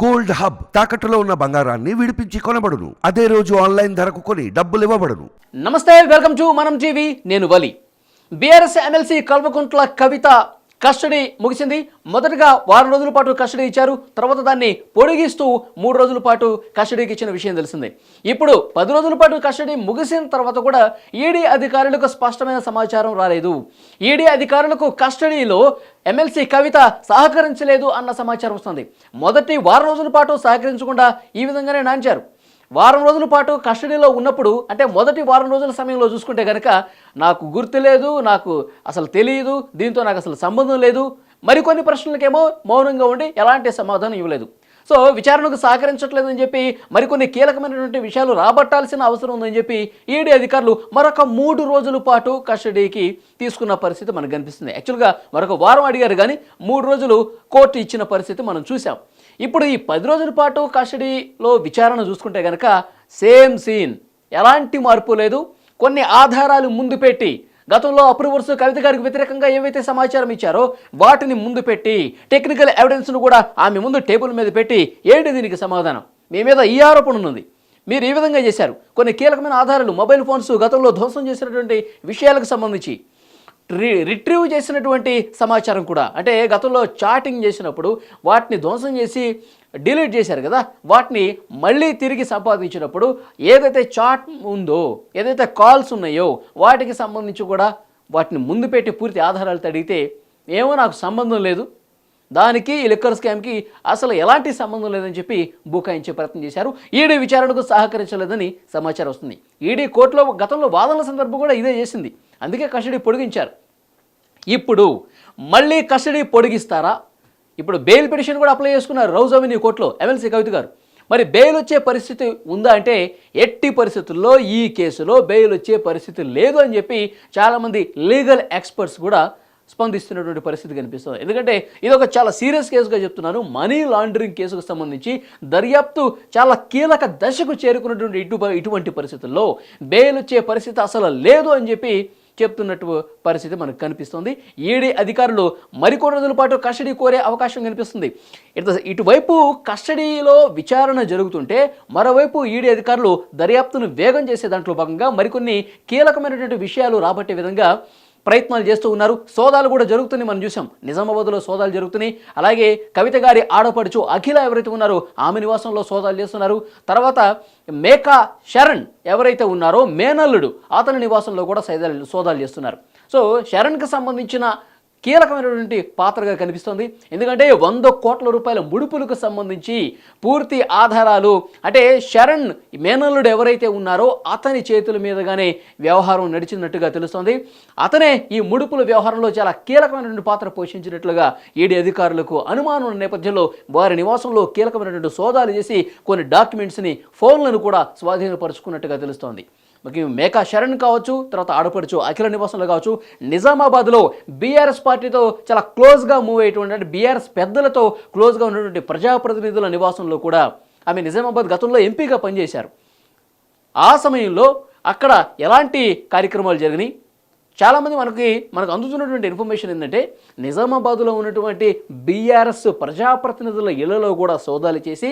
Gold hub తాకట్టులో ఉన్న బంగారాన్ని విడిపించి కొనబడును. అదే రోజు ఆన్లైన్ ధరకు కొని డబ్బులు ఇవ్వబడును. నమస్తే, వెల్కమ్ టు మనం టీవీ. నేను వలి. BRS MLC Kalvakuntla Kavitha custody ముగిసింది. మొదటగా వారం రోజుల పాటు కస్టడీ ఇచ్చారు. తర్వాత దాన్ని పొడిగిస్తూ 3 రోజుల పాటు కస్టడీకి ఇచ్చిన విషయం తెలిసిందే. ఇప్పుడు 10 రోజుల పాటు కస్టడీ ముగిసిన తర్వాత కూడా ఈడీ అధికారులకు స్పష్టమైన సమాచారం రాలేదు. ఈడీ అధికారులకు కస్టడీలో ఎమ్మెల్సీ కవిత సహకరించలేదు అన్న సమాచారం వస్తుంది. మొదటి వారం రోజుల పాటు సహకరించకుండా ఈ విధంగానే నాంచారు. వారం రోజుల పాటు కస్టడీలో ఉన్నప్పుడు, అంటే మొదటి వారం రోజుల సమయంలో చూసుకుంటే కనుక నాకు గుర్తు లేదు, నాకు అసలు తెలియదు, దీంతో నాకు అసలు సంబంధం లేదు, మరికొన్ని ప్రశ్నలకేమో మౌనంగా ఉండి ఎలాంటి సమాధానం ఇవ్వలేదు. సో విచారణకు సహకరించట్లేదని చెప్పి మరికొన్ని కీలకమైనటువంటి విషయాలు రాబట్టాల్సిన అవసరం ఉందని చెప్పి ఈడీ అధికారులు మరొక 3 రోజుల పాటు కస్టడీకి తీసుకున్న పరిస్థితి మనకు కనిపిస్తుంది. యాక్చువల్గా మరొక వారం అడిగారు, కానీ 3 రోజులు కోర్టు ఇచ్చిన పరిస్థితి మనం చూసాం. ఇప్పుడు ఈ 10 రోజుల పాటు కస్టడీలో విచారణ చూసుకుంటే కనుక సేమ్ సీన్, ఎలాంటి మార్పు లేదు. కొన్ని ఆధారాలు ముందు పెట్టి, గతంలో అప్రూవర్స్ కవిత గారికి వ్యతిరేకంగా ఏవైతే సమాచారం ఇచ్చారో వాటిని ముందు పెట్టి, టెక్నికల్ ఎవిడెన్స్ను కూడా ఆమె ముందు టేబుల్ మీద పెట్టి, ఏంటి దీనికి సమాధానం, మీ మీద ఈ ఆరోపణ ఉంది, మీరు ఈ విధంగా చేశారు, కొన్ని కీలకమైన ఆధారాలు, మొబైల్ ఫోన్స్ గతంలో ధ్వంసం చేసినటువంటి విషయాలకు సంబంధించి రిట్రీవ్ చేసినటువంటి సమాచారం కూడా, అంటే గతంలో చాటింగ్ చేసినప్పుడు వాటిని ధ్వంసం చేసి డిలీట్ చేశారు కదా, వాటిని మళ్ళీ తిరిగి సంపాదించినప్పుడు ఏదైతే చాట్ ఉందో, ఏదైతే కాల్స్ ఉన్నాయో వాటికి సంబంధించి కూడా వాటిని ముందు పెట్టి పూర్తి ఆధారాలు అడిగితే ఏమో నాకు సంబంధం లేదు, దానికి ఈ లిక్కర్ స్కామ్కి అసలు ఎలాంటి సంబంధం లేదని చెప్పి బుకాయించే ప్రయత్నం చేశారు. ఈడీ విచారణకు సహకరించలేదని సమాచారం వస్తుంది. ఈడీ కోర్టులో గతంలో వాదనల సందర్భం కూడా ఇదే చేసింది, అందుకే కస్టడీ పొడిగించారు. ఇప్పుడు మళ్ళీ కస్టడీ పొడిగిస్తారా? ఇప్పుడు బెయిల్ పిటిషన్ కూడా అప్లై చేసుకున్నారు రౌజ్ అవెన్యూ కోర్టులో ఎమ్మెల్సీ కవిత గారు. మరి బెయిల్ వచ్చే పరిస్థితి ఉందా అంటే ఎట్టి పరిస్థితుల్లో ఈ కేసులో బెయిల్ వచ్చే పరిస్థితి లేదు అని చెప్పి చాలామంది లీగల్ ఎక్స్పర్ట్స్ కూడా స్పందిస్తున్నటువంటి పరిస్థితి కనిపిస్తుంది. ఎందుకంటే ఇది ఒక చాలా సీరియస్ కేసుగా చెప్తున్నాను. మనీ లాండరింగ్ కేసుకు సంబంధించి దర్యాప్తు చాలా కీలక దశకు చేరుకున్నటువంటి ఇటువంటి పరిస్థితుల్లో బెయిల్ వచ్చే పరిస్థితి అసలు లేదు అని చెప్పి చెప్తున్నట్టు పరిస్థితి మనకు కనిపిస్తుంది. ఈడీ అధికారులు మరికొన్ని రోజుల పాటు కస్టడీ కోరే అవకాశం కనిపిస్తుంది. ఇటువైపు కస్టడీలో విచారణ జరుగుతుంటే, మరోవైపు ఈడీ అధికారులు దర్యాప్తును వేగం చేసే దాంట్లో భాగంగా మరికొన్ని కీలకమైనటువంటి విషయాలు రాబట్టే విధంగా ప్రయత్నాలు చేస్తూ ఉన్నారు. సోదాలు కూడా జరుగుతున్నాయి, మనం చూసాం. నిజామాబాద్లో సోదాలు జరుగుతున్నాయి. అలాగే కవిత గారి ఆడపడుచు అఖిల ఎవరైతే ఉన్నారో ఆమె నివాసంలో సోదాలు చేస్తున్నారు. తర్వాత మేకా శరణ్ ఎవరైతే ఉన్నారో మేనల్లుడు, అతని నివాసంలో కూడా సోదాలు చేస్తున్నారు. సో శరణ్కి సంబంధించిన కీలకమైనటువంటి పాత్రగా కనిపిస్తుంది. ఎందుకంటే 100 కోట్ల రూపాయల ముడుపులకు సంబంధించి పూర్తి ఆధారాలు, అంటే శరణ్ మేనల్లుడు ఎవరైతే ఉన్నారో అతని చేతుల మీదుగానే వ్యవహారం నడిచినట్టుగా తెలుస్తుంది. అతనే ఈ ముడుపుల వ్యవహారంలో చాలా కీలకమైనటువంటి పాత్ర పోషించినట్లుగా ఈడీ అధికారులకు అనుమానం ఉన్న నేపథ్యంలో వారి నివాసంలో కీలకమైనటువంటి సోదాలు చేసి కొన్ని డాక్యుమెంట్స్ని, ఫోన్లను కూడా స్వాధీనపరుచుకున్నట్టుగా తెలుస్తోంది. మేకా శరణ్ కావచ్చు, తర్వాత ఆడపడుచు అఖిల నివాసంలో కావచ్చు, నిజామాబాద్లో బీఆర్ఎస్ పార్టీతో చాలా క్లోజ్గా మూవ్ అయ్యేటువంటి, అంటే బీఆర్ఎస్ పెద్దలతో క్లోజ్గా ఉన్నటువంటి ప్రజాప్రతినిధుల నివాసంలో కూడా ఆమె నిజామాబాద్ గతంలో ఎంపీగా పనిచేశారు. ఆ సమయంలో అక్కడ ఎలాంటి కార్యక్రమాలు జరిగినాయి, చాలామంది మనకు అందుతున్నటువంటి ఇన్ఫర్మేషన్ ఏంటంటే నిజామాబాద్లో ఉన్నటువంటి బీఆర్ఎస్ ప్రజాప్రతినిధుల ఇళ్లలో కూడా సోదాలు చేసి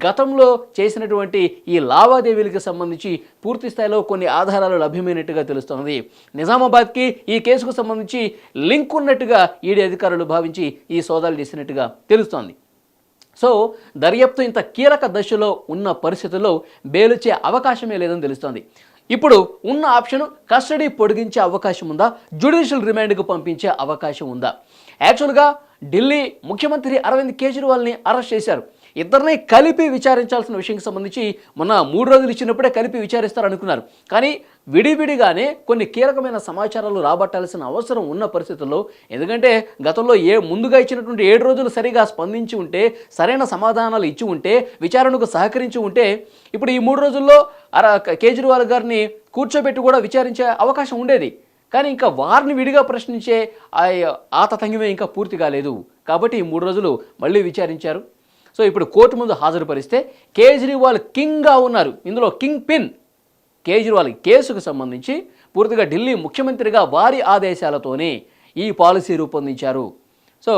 గతంలో చేసినటువంటి ఈ లావాదేవీలకు సంబంధించి పూర్తి స్థాయిలో కొన్ని ఆధారాలు లభ్యమైనట్టుగా తెలుస్తోంది. నిజామాబాద్కి ఈ కేసుకు సంబంధించి లింక్ ఉన్నట్టుగా ఈడీ అధికారులు భావించి ఈ సోదాలు చేసినట్టుగా తెలుస్తోంది. సో దర్యాప్తు ఇంత కీలక దశలో ఉన్న పరిస్థితుల్లో బెయిల్ వచ్చే అవకాశమే లేదని తెలుస్తోంది. ఇప్పుడు ఉన్న ఆప్షన్ కస్టడీ పొడిగించే అవకాశం ఉందా, జ్యుడిషియల్ రిమాండ్కు పంపించే అవకాశం ఉందా? యాక్చువల్గా ఢిల్లీ ముఖ్యమంత్రి అరవింద్ కేజ్రీవాల్ని అరెస్ట్ చేశారు. ఇద్దరిని కలిపి విచారించాల్సిన విషయానికి సంబంధించి మొన్న 3 రోజులు ఇచ్చినప్పుడే కలిపి విచారిస్తారనుకున్నారు. కానీ విడివిడిగానే కొన్ని కీలకమైన సమాచారాలు రాబట్టాల్సిన అవసరం ఉన్న పరిస్థితుల్లో, ఎందుకంటే గతంలో ముందుగా ఇచ్చినటువంటి 7 రోజులు సరిగా స్పందించి ఉంటే, సరైన సమాధానాలు ఇచ్చి ఉంటే, విచారణకు సహకరించి ఉంటే, ఇప్పుడు ఈ 3 రోజుల్లో కేజ్రీవాల్ గారిని కూర్చోబెట్టి కూడా విచారించే అవకాశం ఉండేది. కానీ ఇంకా వారిని విడిగా ప్రశ్నించే ఆ తతంగమే ఇంకా పూర్తి కాలేదు. కాబట్టి ఈ 3 రోజులు మళ్ళీ విచారించారు. సో ఇప్పుడు కోర్టు ముందు హాజరుపరిస్తే కేజ్రీవాల్ కింగ్గా ఉన్నారు. ఇందులో కింగ్ పిన్ కేజ్రీవాల్ కేసుకు సంబంధించి పూర్తిగా ఢిల్లీ ముఖ్యమంత్రిగా వారి ఆదేశాలతోనే ఈ పాలసీ రూపొందించారు. సో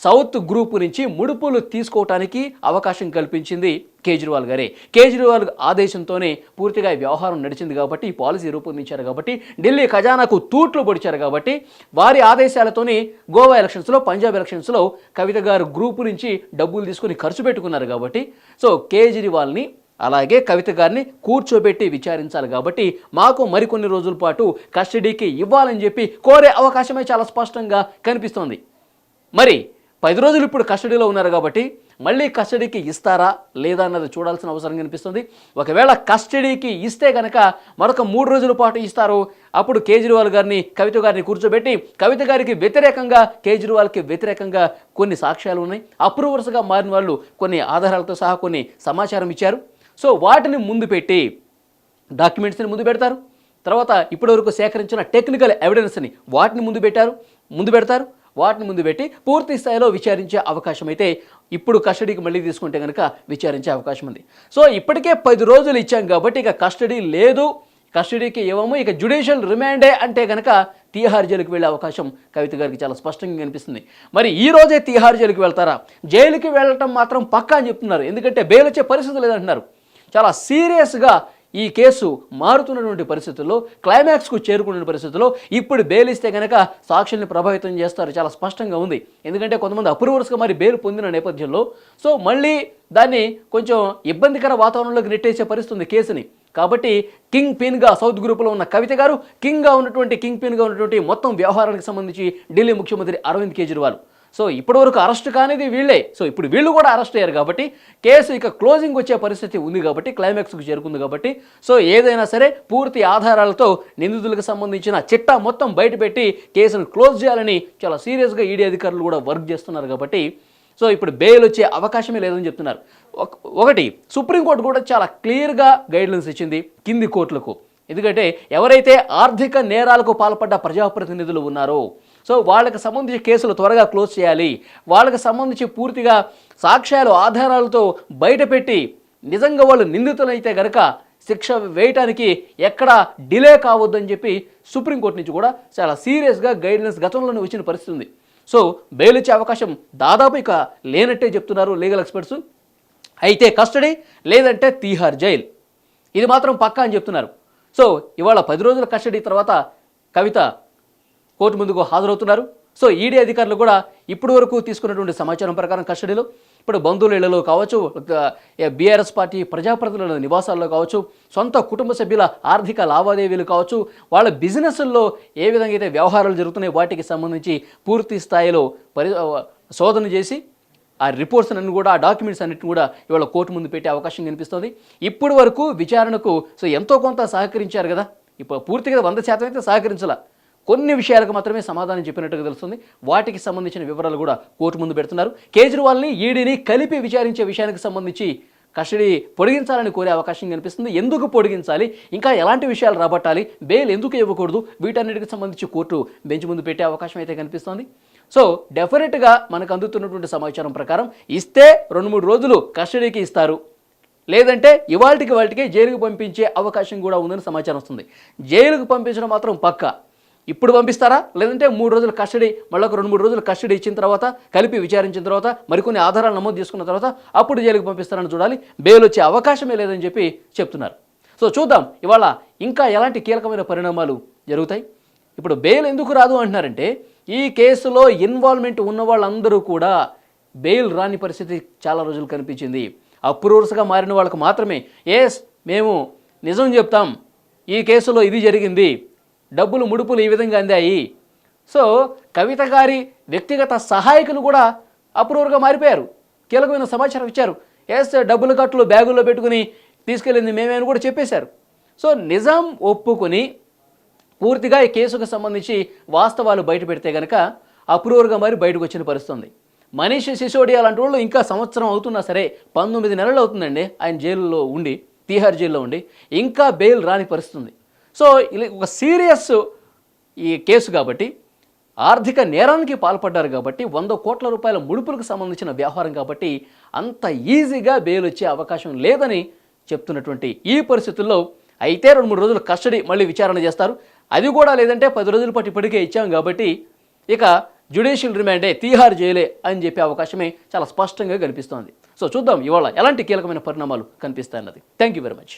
సౌత్ గ్రూప్ నుంచి ముడుపులు తీసుకోవటానికి అవకాశం కల్పించింది కేజ్రీవాల్ గారే. కేజ్రీవాల్ ఆదేశంతోనే పూర్తిగా ఈ వ్యవహారం నడిచింది కాబట్టి, ఈ పాలసీ రూపొందించారు కాబట్టి, ఢిల్లీ ఖజానాకు తూట్లు పొడిచారు కాబట్టి, వారి ఆదేశాలతోనే గోవా ఎలక్షన్స్లో, పంజాబ్ ఎలక్షన్స్లో కవిత గారు గ్రూపు నుంచి డబ్బులు తీసుకుని ఖర్చు పెట్టుకున్నారు కాబట్టి, సో కేజ్రీవాల్ని అలాగే కవిత గారిని కూర్చోబెట్టి విచారించాలి కాబట్టి మాకు మరికొన్ని రోజుల పాటు కస్టడీకి ఇవ్వాలని చెప్పి కోరే అవకాశమే చాలా స్పష్టంగా కనిపిస్తోంది. మరి 10 రోజులు ఇప్పుడు కస్టడీలో ఉన్నారు కాబట్టి మళ్ళీ కస్టడీకి ఇస్తారా లేదా అన్నది చూడాల్సిన అవసరం కనిపిస్తుంది. ఒకవేళ కస్టడీకి ఇస్తే కనుక మరొక 3 రోజుల పాటు ఇస్తారు. అప్పుడు కేజ్రీవాల్ గారిని, కవిత గారిని కూర్చోబెట్టి కవిత గారికి వ్యతిరేకంగా, కేజ్రీవాల్కి వ్యతిరేకంగా కొన్ని సాక్ష్యాలు ఉన్నాయి. అప్రూవర్స్గా మారిన వాళ్ళు కొన్ని ఆధారాలతో సహా కొన్ని సమాచారం ఇచ్చారు. సో వాటిని ముందు పెట్టి డాక్యుమెంట్స్ని ముందు పెడతారు. తర్వాత ఇప్పటివరకు సేకరించిన టెక్నికల్ ఎవిడెన్స్ని వాటిని ముందు పెడతారు. వాటిని ముందు పెట్టి పూర్తి స్థాయిలో విచారించే అవకాశం అయితే ఇప్పుడు కస్టడీకి మళ్ళీ తీసుకుంటే కనుక విచారించే అవకాశం ఉంది. సో ఇప్పటికే 10 రోజులు ఇచ్చాం కాబట్టి ఇక కస్టడీ లేదు, కస్టడీకి ఇవ్వము, ఇక జ్యుడిషియల్ రిమాండే అంటే కనుక తీహార్ జైలుకి వెళ్ళే అవకాశం కవిత గారికి చాలా స్పష్టంగా కనిపిస్తుంది. మరి ఈ రోజే తీహార్ జైలుకి వెళ్తారా? జైలుకి వెళ్ళటం మాత్రం పక్కా అని చెప్తున్నారు. ఎందుకంటే బెయిల్ వచ్చే పరిస్థితి లేదంటున్నారు. చాలా సీరియస్గా ఈ కేసు మారుతున్నటువంటి పరిస్థితుల్లో, క్లైమాక్స్కు చేరుకున్న పరిస్థితుల్లో ఇప్పుడు బెయిల్ ఇస్తే కనుక సాక్షుల్ని ప్రభావితం చేస్తారు చాలా స్పష్టంగా ఉంది. ఎందుకంటే కొంతమంది అప్రూవర్స్గా మరి బెయిల్ పొందిన నేపథ్యంలో సో మళ్ళీ దాన్ని కొంచెం ఇబ్బందికర వాతావరణంలోకి నెట్టేసే పరిస్థితి ఉంది కేసుని. కాబట్టి కింగ్ పిన్గా సౌత్ గ్రూప్లో ఉన్న కవిత గారు, కింగ్ పిన్గా ఉన్నటువంటి మొత్తం వ్యవహారానికి సంబంధించి ఢిల్లీ ముఖ్యమంత్రి అరవింద్ కేజ్రీవాల్. సో ఇప్పటివరకు అరెస్ట్ కానిది వీళ్ళే. సో ఇప్పుడు వీళ్ళు కూడా అరెస్ట్ అయ్యారు కాబట్టి కేసు ఇక క్లోజింగ్ వచ్చే పరిస్థితి ఉంది కాబట్టి, క్లైమాక్స్కు చేరుకుంది కాబట్టి, సో ఏదైనా సరే పూర్తి ఆధారాలతో నిందితులకు సంబంధించిన చిట్టా మొత్తం బయటపెట్టి కేసును క్లోజ్ చేయాలని చాలా సీరియస్గా ఈడీ అధికారులు కూడా వర్క్ చేస్తున్నారు కాబట్టి సో ఇప్పుడు బెయిల్ వచ్చే అవకాశమే లేదని చెప్తున్నారు. ఒకటి సుప్రీంకోర్టు కూడా చాలా క్లియర్గా గైడ్లైన్స్ ఇచ్చింది కింది కోర్టులకు. ఎందుకంటే ఎవరైతే ఆర్థిక నేరాలకు పాల్పడ్డ ప్రజాప్రతినిధులు ఉన్నారో సో వాళ్ళకి సంబంధించి కేసులు త్వరగా క్లోజ్ చేయాలి, వాళ్ళకి సంబంధించి పూర్తిగా సాక్ష్యాలు ఆధారాలతో బయటపెట్టి నిజంగా వాళ్ళు నిందితులైతే కనుక శిక్ష వేయటానికి ఎక్కడ డిలే కావద్దని చెప్పి సుప్రీంకోర్టు నుంచి కూడా చాలా సీరియస్గా గైడ్లైన్స్ గతంలోనే వచ్చిన పరిస్థితి ఉంది. సో బెయిల్ ఇచ్చే అవకాశం దాదాపు ఇక లేనట్టే చెప్తున్నారు లీగల్ ఎక్స్పర్ట్స్. అయితే కస్టడీ లేదంటే తీహార్ జైల్, ఇది మాత్రం పక్కా అని చెప్తున్నారు. సో ఇవాళ 10 రోజుల కస్టడీ తర్వాత కవిత కోర్టు ముందుకు హాజరవుతున్నారు. సో ఈడీ అధికారులు కూడా ఇప్పటి వరకు తీసుకున్నటువంటి సమాచారం ప్రకారం కస్టడీలో ఇప్పుడు బంధువుల ఇళ్లలో కావచ్చు, బీఆర్ఎస్ పార్టీ ప్రజాప్రతినిధుల నివాసాల్లో కావచ్చు, సొంత కుటుంబ సభ్యుల ఆర్థిక లావాదేవీలు కావచ్చు, వాళ్ళ బిజినెస్ల్లో ఏ విధంగా అయితే వ్యవహారాలు జరుగుతున్నాయో వాటికి సంబంధించి పూర్తి స్థాయిలో శోధన చేసి ఆ రిపోర్ట్స్ అన్ని కూడా, ఆ డాక్యుమెంట్స్ అన్నిటిని కూడా ఇవాళ కోర్టు ముందు పెట్టే అవకాశం కనిపిస్తుంది. ఇప్పటి వరకు విచారణకు సో ఎంతో కొంత సహకరించారు కదా, ఇప్పుడు పూర్తిగా 100% అయితే సహకరించాల, కొన్ని విషయాలకు మాత్రమే సమాధానం చెప్పినట్టుగా తెలుస్తుంది. వాటికి సంబంధించిన వివరాలు కూడా కోర్టు ముందు పెడుతున్నారు. కేజ్రీవాల్ని, ఈడీని కలిపి విచారించే విషయానికి సంబంధించి కస్టడీ పొడిగించాలని కోరే అవకాశం కనిపిస్తుంది. ఎందుకు పొడిగించాలి, ఇంకా ఎలాంటి విషయాలు రాబట్టాలి, బెయిల్ ఎందుకు ఇవ్వకూడదు, వీటన్నిటికి సంబంధించి కోర్టు బెంచ్ ముందు పెట్టే అవకాశం అయితే కనిపిస్తోంది. సో డెఫినెట్గా మనకు అందుతున్నటువంటి సమాచారం ప్రకారం ఇస్తే 2-3 రోజులు కస్టడీకి ఇస్తారు, లేదంటే ఇవాళకి జైలుకు పంపించే అవకాశం కూడా ఉందని సమాచారం వస్తుంది. జైలుకు పంపించడం మాత్రం పక్కా. ఇప్పుడు పంపిస్తారా, లేదంటే 3 రోజుల కస్టడీ, మళ్ళీ ఒక 2-3 రోజులు కస్టడీ ఇచ్చిన తర్వాత, కలిపి విచారించిన తర్వాత, మరికొన్ని ఆధారాలు నమోదు చేసుకున్న తర్వాత అప్పుడు జైలుకు పంపిస్తారని చూడాలి. బెయిల్ వచ్చే అవకాశమే లేదని చెప్పి చెప్తున్నారు. సో చూద్దాం ఇవాళ ఇంకా ఎలాంటి కీలకమైన పరిణామాలు జరుగుతాయి. ఇప్పుడు బెయిల్ ఎందుకు రాదు అంటున్నారంటే, ఈ కేసులో ఇన్వాల్వ్మెంట్ ఉన్న వాళ్ళందరూ కూడా బెయిల్ రాని పరిస్థితి చాలా రోజులు కనిపించింది. అప్రూవర్స్గా మారిన వాళ్ళకు మాత్రమే మేము నిజం చెప్తాం, ఈ కేసులో ఇది జరిగింది, డబ్బులు ముడుపులు ఈ విధంగా అందాయి. సో కవిత గారి వ్యక్తిగత సహాయకులు కూడా అప్రూవర్గా మారిపోయారు, కీలకమైన సమాచారం ఇచ్చారు. డబ్బులు కట్టలు బ్యాగుల్లో పెట్టుకుని తీసుకెళ్ళింది మేమేని కూడా చెప్పేశారు. సో నిజం ఒప్పుకొని పూర్తిగా ఈ కేసుకు సంబంధించి వాస్తవాలు బయట పెడితే కనుక అప్రూవర్గా మారి బయటకు వచ్చిన పరిస్థితి ఉంది. మనీష్ సిసోడియా లాంటి వాళ్ళు ఇంకా సంవత్సరం అవుతున్నా సరే, 19 నెలలు అవుతుందండి ఆయన జైల్లో ఉండి, తీహార్ జైల్లో ఉండి, ఇంకా బెయిల్ రాని పరిస్థితి ఉంది. సో ఇలా ఒక సీరియస్ ఈ కేసు కాబట్టి, ఆర్థిక నేరానికి పాల్పడ్డారు కాబట్టి, 100 కోట్ల రూపాయల ముడుపులకు సంబంధించిన వ్యవహారం కాబట్టి అంత ఈజీగా బెయిల్ వచ్చే అవకాశం లేదని చెప్తున్నటువంటి ఈ పరిస్థితుల్లో అయితే 2-3 రోజులు కస్టడీ మళ్ళీ విచారణ చేస్తారు. అది కూడా లేదంటే 10 రోజుల పాటు ఇప్పటికే ఇచ్చాం కాబట్టి ఇక జ్యుడిషియల్ రిమాండే, తీహార్ జైలే అని చెప్పే అవకాశమే చాలా స్పష్టంగా కనిపిస్తోంది. సో చూద్దాం ఇవాళ ఎలాంటి కీలకమైన పరిణామాలు కనిపిస్తాయన్నది. Thank you very much.